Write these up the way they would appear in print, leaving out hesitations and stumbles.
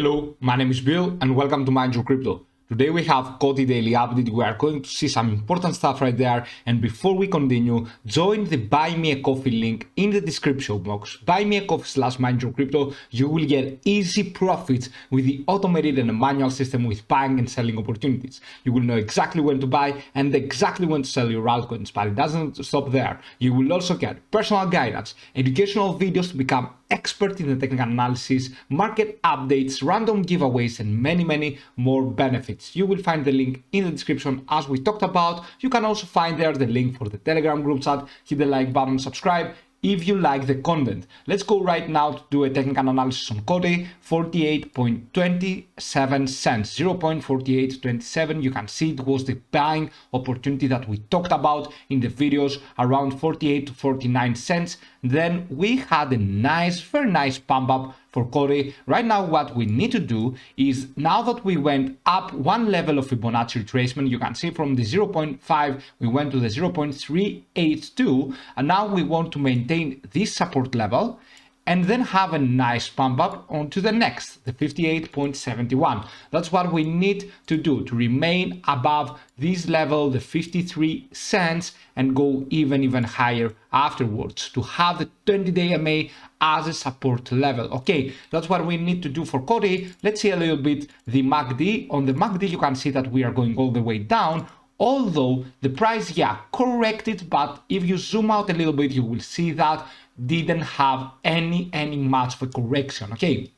Hello, my name is Bill and welcome to Mind Your Crypto. Today we have COTI daily update. We are going to see some important stuff right there. And before we continue, join the Buy Me a Coffee link in the description box. Buy Me a Coffee /Mind Your Crypto. You will get easy profits with the automated and manual system with buying and selling opportunities. You will know exactly when to buy and exactly when to sell your altcoins. But it doesn't stop there. You will also get personal guidance, educational videos to become expert in the technical analysis, market updates, random giveaways, and many more benefits. You will find the link in the description as we talked about. You can also find there the link for the Telegram group chat. Hit the like button, subscribe if you like the content. Let's go right now to do a technical analysis on COTI. 48.27 cents, 0.4827. You can see it was the buying opportunity that we talked about in the videos, around 48 to 49 cents. Then we had a very nice pump up for COTI. Right now what we need to do is, now that we went up one level of Fibonacci retracement, you can see from the 0.5 we went to the 0.382, and now we want to maintain this support level and then have a nice pump up onto the next, the 58.71. That's what we need to do to remain above this level, the 53 cents, and go even higher afterwards to have the 20-day MA as a support level. Okay, that's what we need to do for COTI. Let's see a little bit the MACD. On the MACD, you can see that we are going all the way down, although the price, corrected, but if you zoom out a little bit, you will see that didn't have any much of a correction. Okay,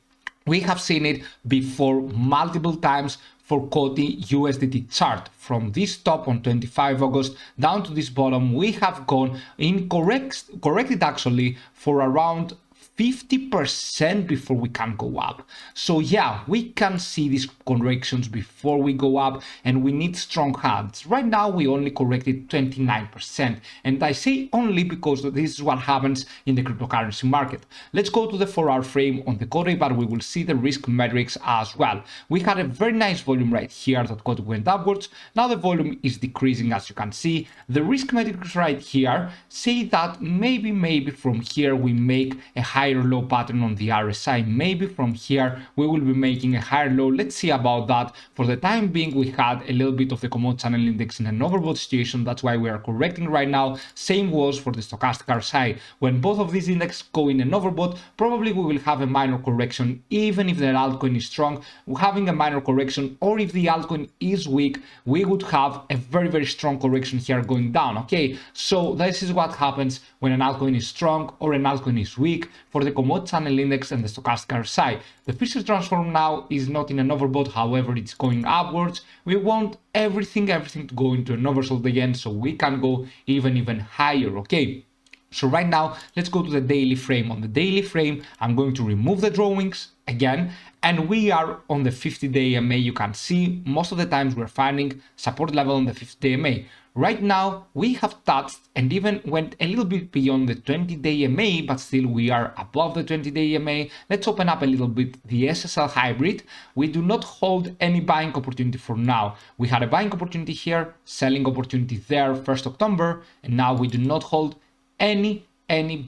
we have seen it before multiple times for COTI USDT chart. From this top on 25 August down to this bottom, we have gone in corrected actually for around 50% before we can go up. So we can see these corrections before we go up, and we need strong hands. Right now we only corrected 29%, and I say only because this is what happens in the cryptocurrency market. Let's go to the 4-hour frame on the COTI, but we will see the risk metrics as well. We had a very nice volume right here that COTI went upwards. Now the volume is decreasing, as you can see. The risk metrics right here say that maybe from here we make a higher low pattern on the RSI. Maybe from here we will be making a higher low. Let's see about that. For the time being, we had a little bit of the commodity channel index in an overbought situation. That's why we are correcting right now. Same was for the stochastic RSI. When both of these indexes go in an overbought, probably we will have a minor correction. Even if the altcoin is strong, having a minor correction, or if the altcoin is weak, we would have a very strong correction here going down. Okay, so this is what happens when an altcoin is strong or an altcoin is weak. For the commodity channel index and the stochastic RSI, the Fisher transform now is not in an overbought, however it's going upwards. We want everything to go into an oversold again, so we can go even higher. Okay, so right now let's go to the daily frame. On the daily frame, I'm going to remove the drawings again, and we are on the 50-day MA. You can see most of the times we're finding support level on the 50-day MA. Right now we have touched and even went a little bit beyond the 20-day MA, but still we are above the 20-day MA. Let's open up a little bit the SSL hybrid. We do not hold any buying opportunity for now. We had a buying opportunity here, selling opportunity there 1st October, and now we do not hold any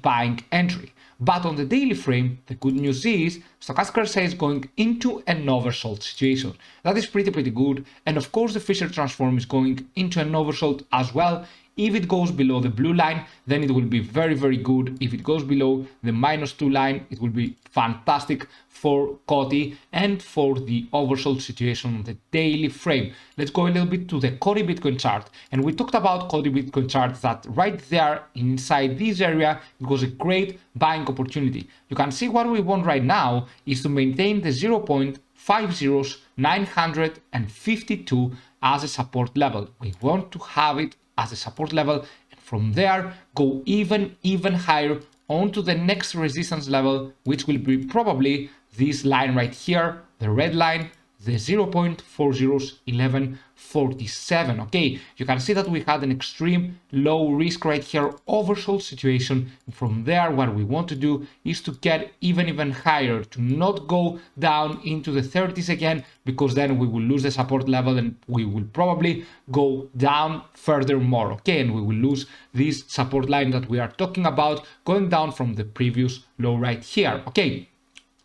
buying entry. But on the daily frame, the good news is stochastic RSI is going into an oversold situation. That is pretty good. And of course, the Fisher transform is going into an oversold as well. If it goes below the blue line, then it will be very good. If it goes below the -2 line, it will be fantastic for COTI and for the oversold situation on the daily frame. Let's go a little bit to the COTI Bitcoin chart. And we talked about COTI Bitcoin chart that right there inside this area, it was a great buying opportunity. You can see what we want right now is to maintain the 0.50952 as a support level. We want to have it as a support level, and from there go even higher onto the next resistance level, which will be probably this line right here, the red line, the 0.401147. Okay, you can see that we had an extreme low risk right here, oversold situation. From there, what we want to do is to get even higher, to not go down into the 30s again, because then we will lose the support level and we will probably go down furthermore. Okay, and we will lose this support line that we are talking about, going down from the previous low right here. Okay,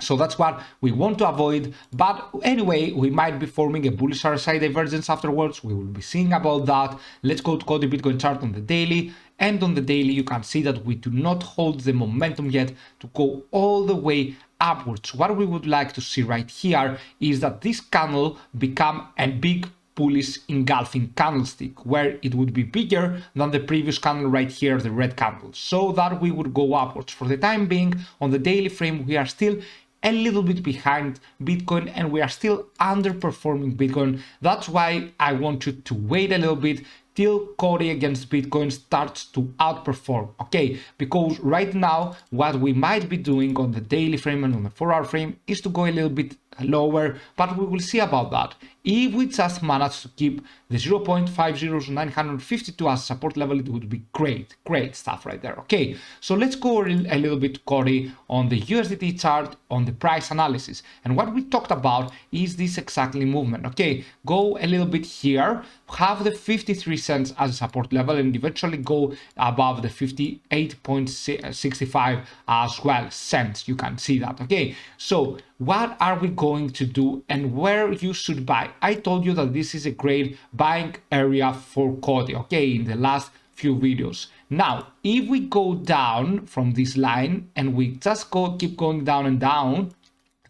So that's what we want to avoid. But anyway, we might be forming a bullish RSI divergence afterwards. We will be seeing about that. Let's go to COTI Bitcoin chart on the daily. And on the daily, you can see that we do not hold the momentum yet to go all the way upwards. What we would like to see right here is that this candle become a big bullish engulfing candlestick, where it would be bigger than the previous candle right here, the red candle, so that we would go upwards. For the time being, on the daily frame, we are still a little bit behind Bitcoin and we are still underperforming Bitcoin. That's why I want you to wait a little bit till COTI against Bitcoin starts to outperform, okay? Because right now, what we might be doing on the daily frame and on the 4-hour frame is to go a little bit lower, but we will see about that. If we just manage to keep the 0.50952 as support level, it would be great stuff right there, okay? So let's go a little bit COTI on the USDT chart, on the price analysis. And what we talked about is this exactly movement, okay? Go a little bit here, have the 53 cents as a support level and eventually go above the 58.65 as well cents. You can see that, okay? So what are we going to do and where you should buy? I told you that this is a great buying area for COTI, okay, in the last few videos. Now, if we go down from this line and we just keep going down and down,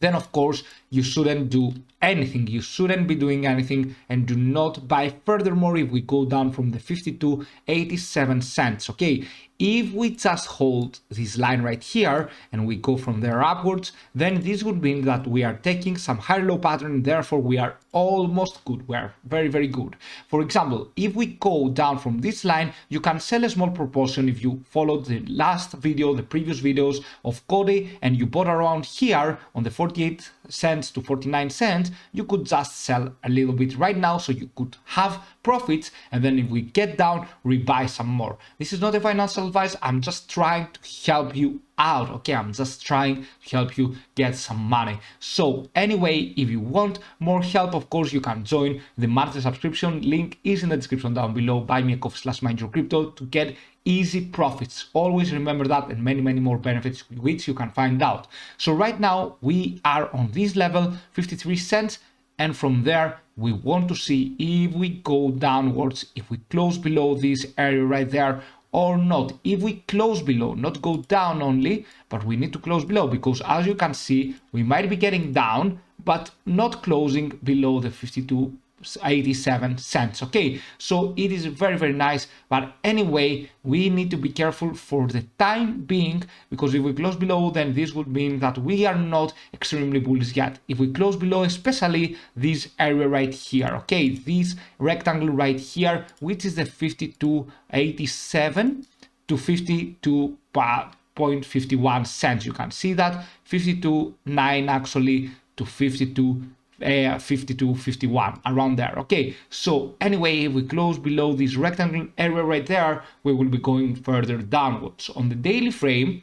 then of course you shouldn't do anything. You shouldn't be doing anything and do not buy. Furthermore, if we go down from the 52.87 cents, okay, if we just hold this line right here and we go from there upwards, then this would mean that we are taking some higher low pattern and therefore we are almost good. We are very good. For example, if we go down from this line, you can sell a small proportion. If you followed the last video, the previous videos of COTI, and you bought around here on the 48 cents to 49 cents, you could just sell a little bit right now so you could have profits, and then if we get down, rebuy some more. This is not a financial advice. I'm just trying to help you out, okay? I'm just trying to help you get some money. So anyway, if you want more help, of course you can join the monthly subscription. Link is in the description down below. Buy me a coffee/mindyourcrypto to get easy profits. Always remember that, and many more benefits which you can find out. So right now we are on this level, 53 cents, and from there we want to see if we go downwards, if we close below this area right there or not. If we close below, not go down only, but we need to close below, because as you can see, we might be getting down but not closing below the 52.87 cents, okay? So it is very nice, but anyway, we need to be careful for the time being, because if we close below, then this would mean that we are not extremely bullish yet. If we close below, especially this area right here, okay, this rectangle right here, which is the 52.87 to 52.51 cents, you can see that 52.9 actually to 52.51 around there, okay? So anyway, if we close below this rectangle area right there, we will be going further downwards. On the daily frame,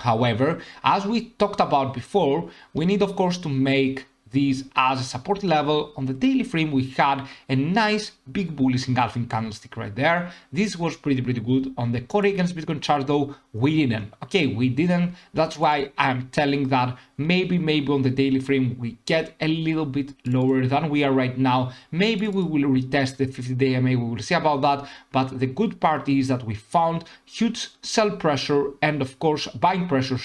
however, as we talked about before, we need of course to make this as a support level. On the daily frame, we had a nice big bullish engulfing candlestick right there. This was pretty good. On the COTI against Bitcoin chart though, we didn't. Okay, we didn't. That's why I'm telling that maybe on the daily frame we get a little bit lower than we are right now. Maybe we will retest the 50-day EMA, we will see about that. But the good part is that we found huge sell pressure and of course buying pressure,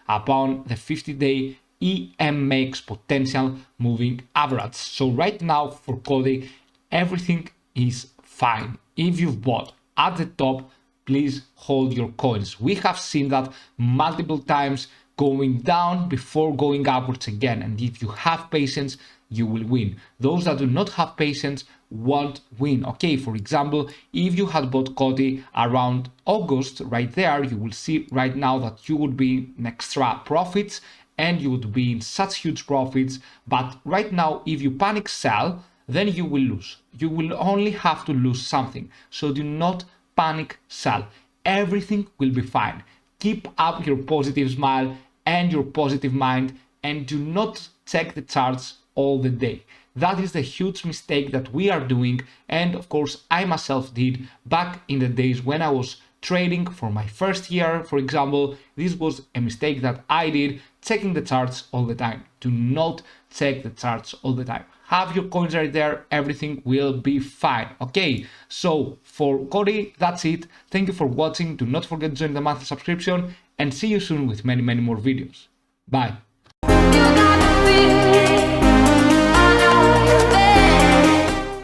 upon the 50-day EMAS potential moving average. So right now for COTI, everything is fine. If you've bought at the top, please hold your coins. We have seen that multiple times, going down before going upwards again. And if you have patience, you will win. Those that do not have patience won't win. Okay, for example, if you had bought COTI around August right there, you will see right now that you would be in extra profits and you would be in such huge profits. But right now, if you panic sell, then you will lose. You will only have to lose something. So do not panic sell. Everything will be fine. Keep up your positive smile and your positive mind, and do not check the charts all the day. That is the huge mistake that we are doing, and of course I myself did back in the days when I was trading for my first year, for example, this was a mistake that I did, checking the charts all the time. Do not check the charts all the time. Have your coins right there, everything will be fine. Okay, so for COTI, that's it. Thank you for watching. Do not forget to join the monthly subscription and see you soon with many more videos. Bye.